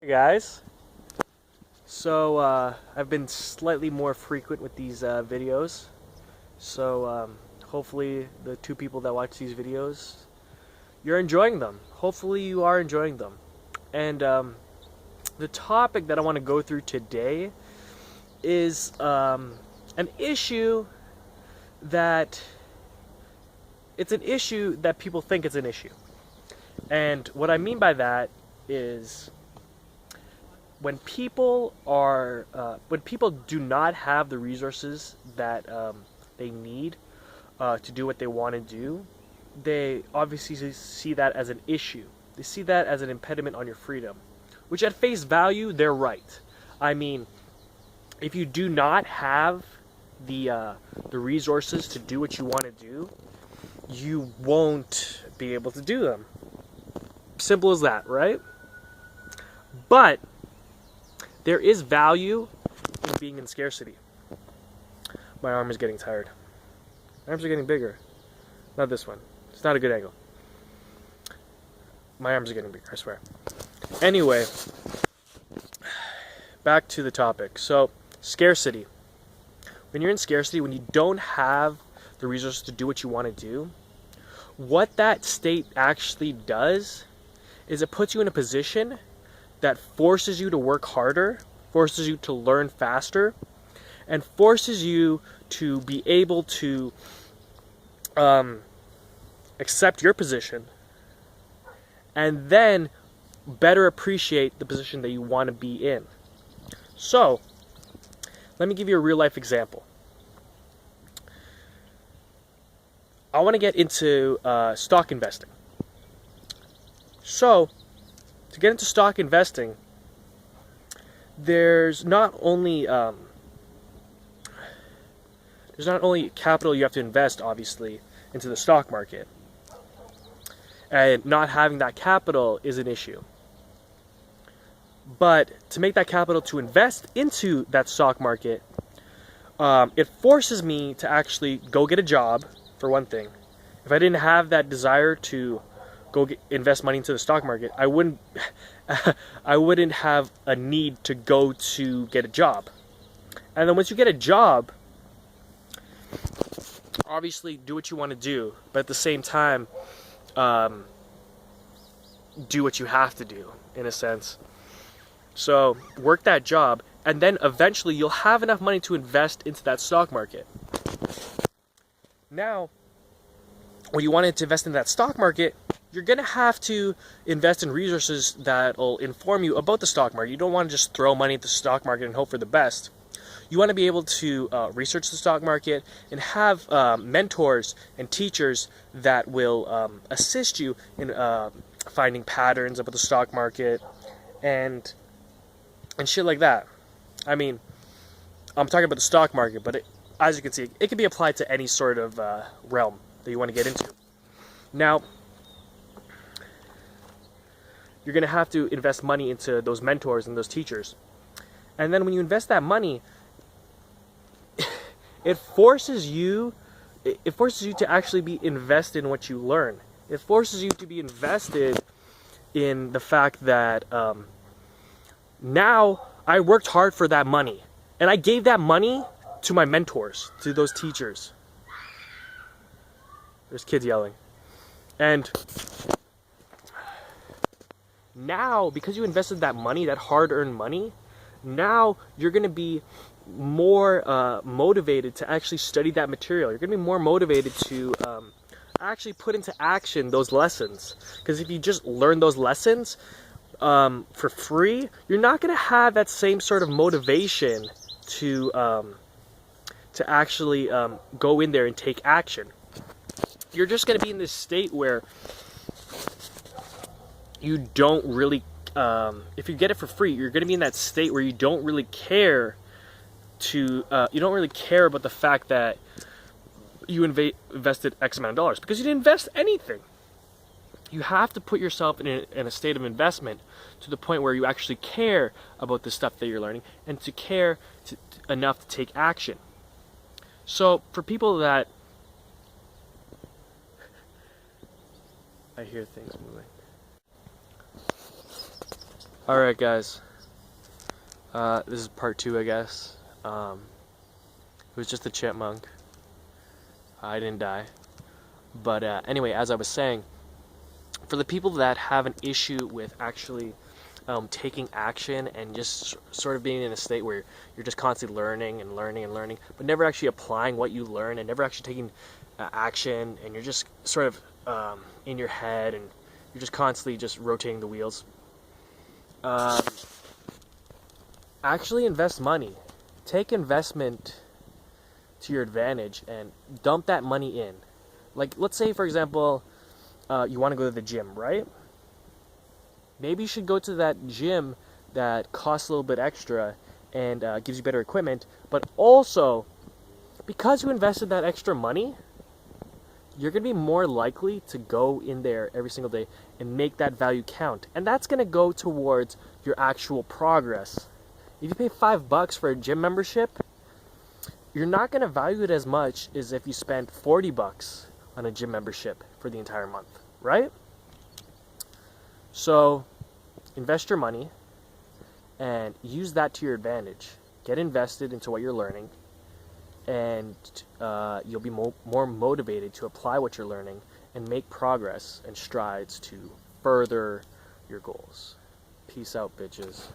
Guys, so I've been slightly more frequent with these videos, so hopefully the two people that watch these videos, you're enjoying them. Hopefully you are enjoying them. And the topic that I want to go through today is an issue that it's an issue that people think it's an issue. And what I mean by that is when people do not have the resources that they need to do what they want to do, they obviously see that as an issue. They see that as an impediment on your freedom, which at face value, they're right. I mean, if you do not have the resources to do what you want to do, you won't be able to do them. Simple as that, right? But there is value in being in scarcity. My arm is getting tired. My arms are getting bigger. Not this one. It's not a good angle. My arms are getting bigger, I swear. Anyway, back to the topic. So, scarcity. When you're in scarcity, when you don't have the resources to do what you want to do, what that state actually does is it puts you in a position that forces you to work harder, forces you to learn faster, and forces you to be able to accept your position and then better appreciate the position that you want to be in. So, let me give you a real life example. I want to get into stock investing. So, to get into stock investing, there's not only capital you have to invest, obviously, into the stock market, and not having that capital is an issue. But to make that capital to invest into that stock market, it forces me to actually go get a job, for one thing. If I didn't have that desire to invest money into the stock market, I wouldn't have a need to go to get a job. And then once you get a job, obviously do what you want to do, but at the same time, do what you have to do, in a sense. So work that job, and then eventually you'll have enough money to invest into that stock market. Now, when you wanted to invest in that stock market, you're going to have to invest in resources that will inform you about the stock market. You don't want to just throw money at the stock market and hope for the best. You want to be able to research the stock market and have mentors and teachers that will assist you in finding patterns about the stock market and shit like that. I mean, I'm talking about the stock market, but as you can see, it can be applied to any sort of realm that you want to get into. Now, you're going to have to invest money into those mentors and those teachers. And then when you invest that money, it forces you to actually be invested in what you learn. It forces you to be invested in the fact that now I worked hard for that money. And I gave that money to my mentors, to those teachers. There's kids yelling. And now, because you invested that money, that hard-earned money, now you're going to be more motivated to actually study that material. You're going to be more motivated to actually put into action those lessons. Because if you just learn those lessons for free, you're not going to have that same sort of motivation to actually go in there and take action. You're just going to be in this state where you don't really, if you get it for free, you're going to be in that state where you don't really care about the fact that you invested X amount of dollars, because you didn't invest anything. You have to put yourself in a state of investment to the point where you actually care about the stuff that you're learning and to care enough to take action. So for people that, I hear things moving. Alright guys, this is part 2 I guess. It was just a chipmunk. I didn't die. But anyway, as I was saying, for the people that have an issue with actually taking action and just sort of being in a state where you're just constantly learning and learning and learning, but never actually applying what you learn and never actually taking action, and you're just sort of in your head and you're just constantly just rotating the wheels. Actually invest money. Take investment to your advantage and dump that money in. Like, let's say, for example, you want to go to the gym, right? Maybe you should go to that gym that costs a little bit extra and gives you better equipment, but also, because you invested that extra money, you're going to be more likely to go in there every single day and make that value count. And that's going to go towards your actual progress. If you pay $5 for a gym membership, you're not going to value it as much as if you spent $40 on a gym membership for the entire month, right? So, invest your money and use that to your advantage. Get invested into what you're learning, and you'll be more motivated to apply what you're learning and make progress and strides to further your goals. Peace out, bitches.